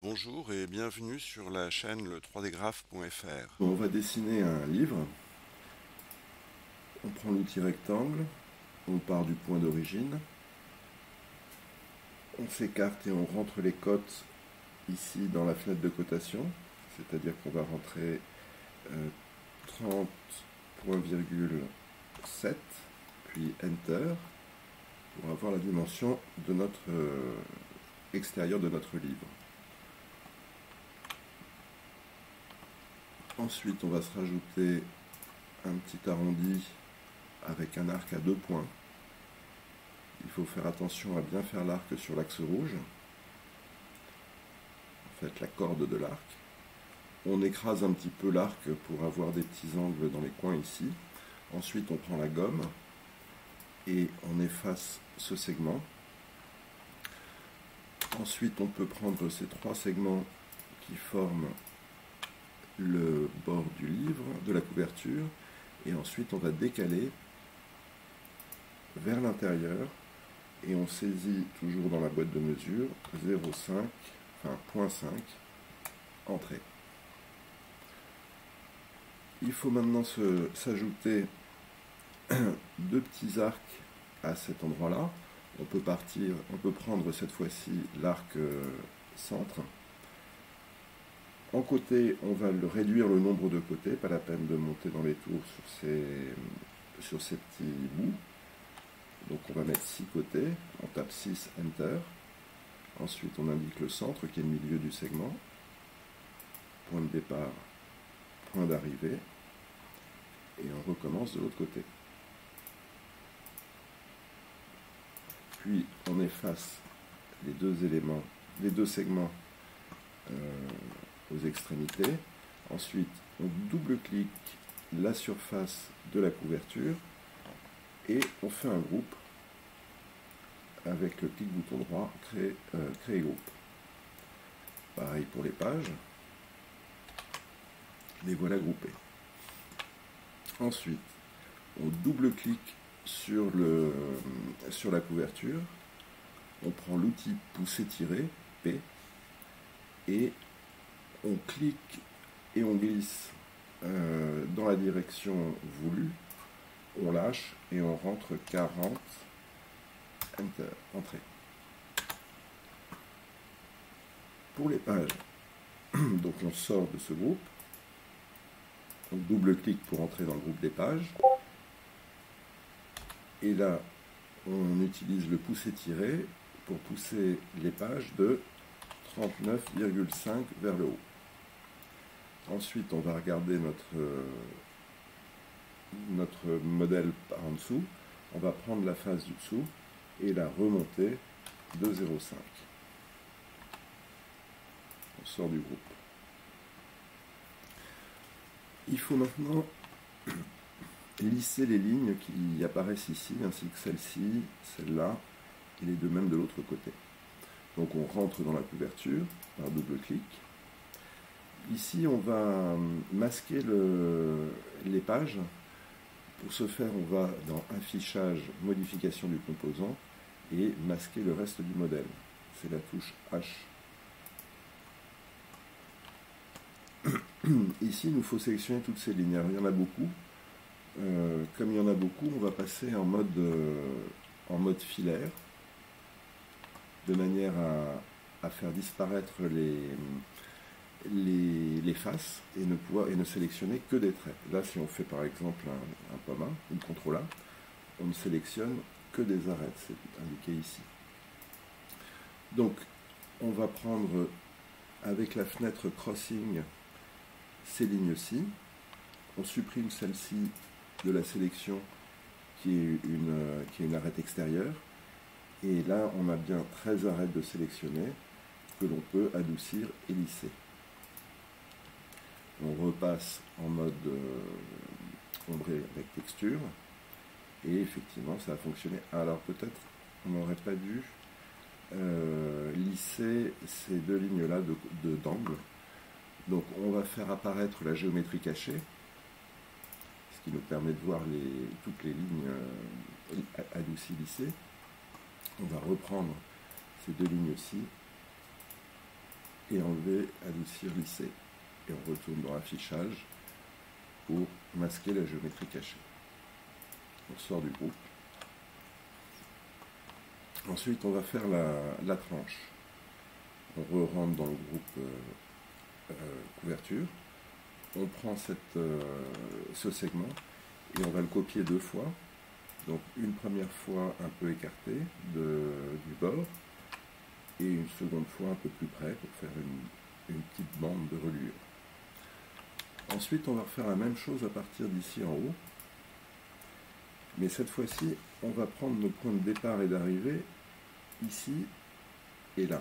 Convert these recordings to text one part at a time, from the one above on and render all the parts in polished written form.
Bonjour et bienvenue sur la chaîne le 3dgraph.fr. On va dessiner un livre. On prend l'outil rectangle, on part du point d'origine, on s'écarte et on rentre les cotes ici dans la fenêtre de cotation, c'est-à-dire qu'on va rentrer 30.7, puis Enter, pour avoir la dimension de notre extérieur de notre livre. Ensuite, on va se rajouter un petit arrondi avec un arc à 2 points. Il faut faire attention à bien faire l'arc sur l'axe rouge, en fait la corde de l'arc. On écrase un petit peu l'arc pour avoir des petits angles dans les coins ici. Ensuite, on prend la gomme et on efface ce segment. Ensuite, on peut prendre ces trois segments qui forment le bord du livre, de la couverture, et ensuite on va décaler vers l'intérieur et on saisit toujours dans la boîte de mesure 0,5, enfin 0,5, entrée. Il faut maintenant s'ajouter deux petits arcs à cet endroit-là. On peut prendre cette fois-ci l'arc centre. En côté, on va réduire le nombre de côtés, pas la peine de monter dans les tours sur ces petits bouts. Donc on va mettre 6 côtés, on tape 6, Enter. Ensuite on indique le centre qui est le milieu du segment. Point de départ, point d'arrivée. Et on recommence de l'autre côté. Puis on efface les deux segments aux extrémités. Ensuite, on double-clique la surface de la couverture et on fait un groupe avec le clic bouton droit, créer groupe. Pareil pour les pages. Les voilà groupés. Ensuite, on double-clique sur la couverture. On prend l'outil pousser-tirer, P, et on clique et on glisse dans la direction voulue, on lâche et on rentre 40, Enter, entrée. Pour les pages, donc on sort de ce groupe, on double-clique pour entrer dans le groupe des pages, et là on utilise le pousser-tirer pour pousser les pages de 39,5 vers le haut. Ensuite, on va regarder notre modèle par en dessous. On va prendre la face du dessous et la remonter de 0,5. On sort du groupe. Il faut maintenant lisser les lignes qui apparaissent ici, ainsi que celle-ci, celle-là, et les deux mêmes de l'autre côté. Donc on rentre dans la couverture par double-clic. Ici, on va masquer les pages. Pour ce faire, on va dans Affichage, Modification du composant et masquer le reste du modèle. C'est la touche H. Ici, il nous faut sélectionner toutes ces lignes. Alors, il y en a beaucoup. Comme il y en a beaucoup, on va passer en mode filaire, de manière à faire disparaître les faces et ne sélectionner que des traits. Là, si on fait par exemple un pomme ou un CTRL A, on ne sélectionne que des arêtes, c'est indiqué ici. Donc, on va prendre avec la fenêtre Crossing ces lignes-ci. On supprime celle-ci de la sélection qui est une arête extérieure. Et là, on a bien 13 arêtes de sélectionner que l'on peut adoucir et lisser. On repasse en mode ombré avec texture. Et effectivement, ça a fonctionné. Alors peut-être on n'aurait pas dû lisser ces deux lignes-là d'angle. Donc on va faire apparaître la géométrie cachée, ce qui nous permet de voir toutes les lignes adoucies, lissées. On va reprendre ces deux lignes-ci et enlever, adoucir, lisser. Et on retourne dans l'affichage pour masquer la géométrie cachée. On sort du groupe. Ensuite, on va faire la tranche. On re-rentre dans le groupe couverture. On prend ce segment et on va le copier 2 fois. Donc une première fois un peu écarté du bord et une seconde fois un peu plus près pour faire une petite bande de reliure. Ensuite, on va refaire la même chose à partir d'ici en haut. Mais cette fois-ci, on va prendre nos points de départ et d'arrivée ici et là,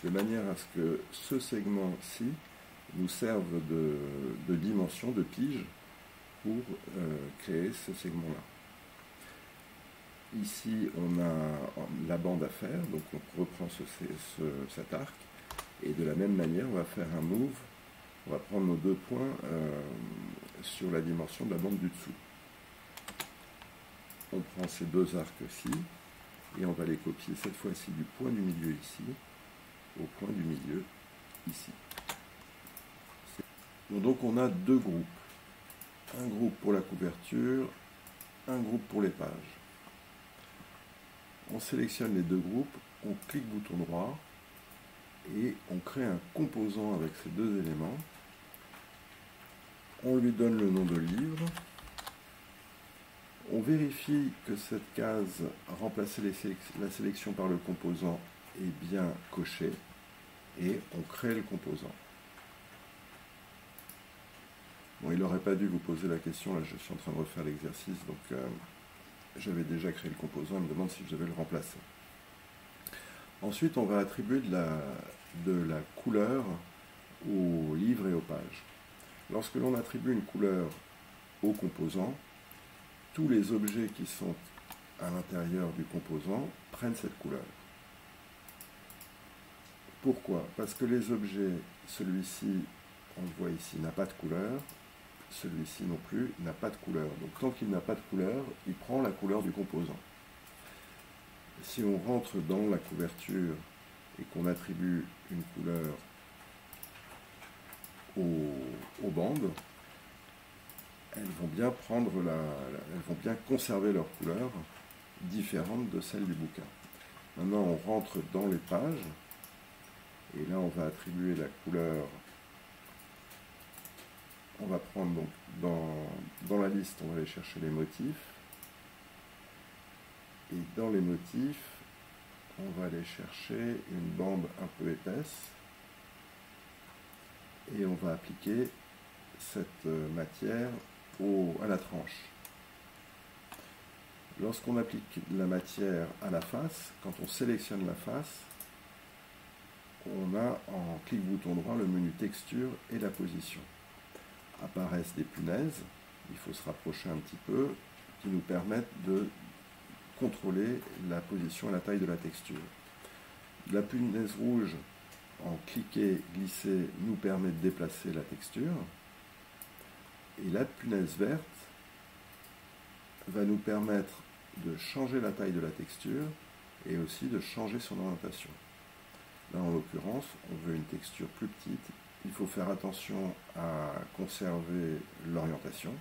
de manière à ce que ce segment-ci nous serve de dimension, de pige, pour créer ce segment-là. Ici, on a la bande à faire, donc on reprend cet arc, et de la même manière, on va faire un move, on va prendre nos 2 points sur la dimension de la bande du dessous. On prend ces 2 arcs-ci, et on va les copier cette fois-ci du point du milieu ici, au point du milieu ici. Donc on a 2 groupes. Un groupe pour la couverture, un groupe pour les pages. On sélectionne les 2 groupes, on clique bouton droit et on crée un composant avec ces 2 éléments. On lui donne le nom de livre. On vérifie que cette case remplacer la sélection par le composant est bien cochée et on crée le composant. Bon, il n'aurait pas dû vous poser la question, là je suis en train de refaire l'exercice, donc j'avais déjà créé le composant, il me demande si je devais le remplacer. Ensuite, on va attribuer de la couleur aux livres et aux pages. Lorsque l'on attribue une couleur au composant, tous les objets qui sont à l'intérieur du composant prennent cette couleur. Pourquoi? Parce que les objets, celui-ci, on le voit ici, n'a pas de couleur, celui-ci non plus n'a pas de couleur. Donc tant qu'il n'a pas de couleur, il prend la couleur du composant. Si on rentre dans la couverture et qu'on attribue une couleur aux bandes, elles vont bien elles vont bien conserver leur couleur différente de celle du bouquin. Maintenant, on rentre dans les pages et là, on va attribuer la couleur. On va prendre donc dans la liste, on va aller chercher les motifs. Et dans les motifs, on va aller chercher une bande un peu épaisse. Et on va appliquer cette matière à la tranche. Lorsqu'on applique la matière à la face, quand on sélectionne la face, on a en clic bouton droit le menu texture et la position. Apparaissent des punaises, il faut se rapprocher un petit peu, qui nous permettent de contrôler la position et la taille de la texture. La punaise rouge, en cliquer, glisser, nous permet de déplacer la texture. Et la punaise verte va nous permettre de changer la taille de la texture et aussi de changer son orientation. Là, en l'occurrence, on veut une texture plus petite. Il faut faire attention à conserver l'orientation.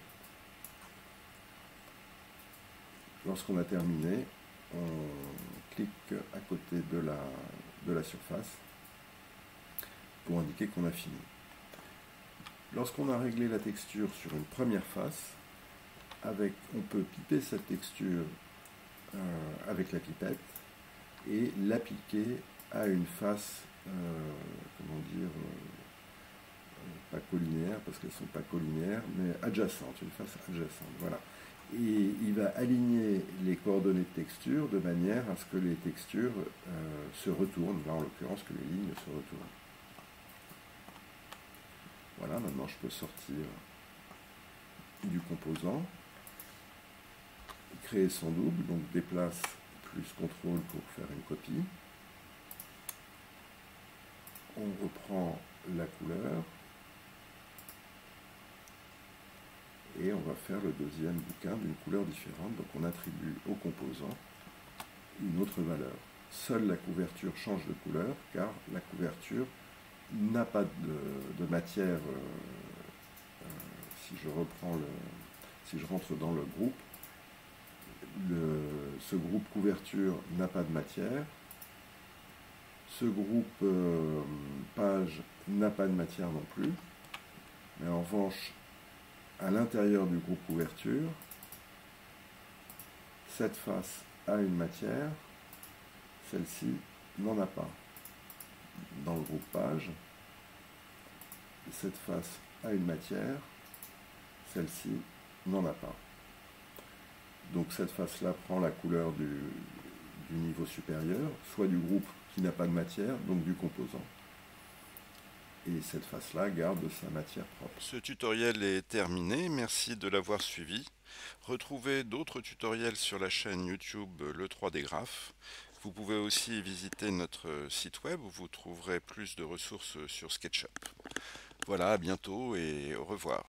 Lorsqu'on a terminé, on clique à côté de la surface pour indiquer qu'on a fini. Lorsqu'on a réglé la texture sur une première face, on peut piper cette texture avec la pipette et l'appliquer à une face, pas collinéaire, parce qu'elles ne sont pas collinaires, mais adjacente, une face adjacente. Voilà. Et il va aligner les coordonnées de texture de manière à ce que les textures se retournent, là en l'occurrence que les lignes se retournent. Voilà, maintenant je peux sortir du composant, créer son double, donc déplace plus CTRL pour faire une copie. On reprend la couleur et on va faire le deuxième bouquin d'une couleur différente. Donc on attribue au composant une autre valeur. Seule la couverture change de couleur car la couverture n'a pas de matière. Si je reprends si je rentre dans le groupe, ce groupe couverture n'a pas de matière. Ce groupe page n'a pas de matière non plus. Mais en revanche, à l'intérieur du groupe couverture, cette face a une matière, celle-ci n'en a pas. Dans le groupe page, cette face a une matière, celle-ci n'en a pas. Donc cette face-là prend la couleur du niveau supérieur, soit du groupe qui n'a pas de matière, donc du composant. Et cette face-là garde sa matière propre. Ce tutoriel est terminé, merci de l'avoir suivi. Retrouvez d'autres tutoriels sur la chaîne YouTube Le 3D Graph. Vous pouvez aussi visiter notre site web où vous trouverez plus de ressources sur SketchUp. Voilà, à bientôt et au revoir.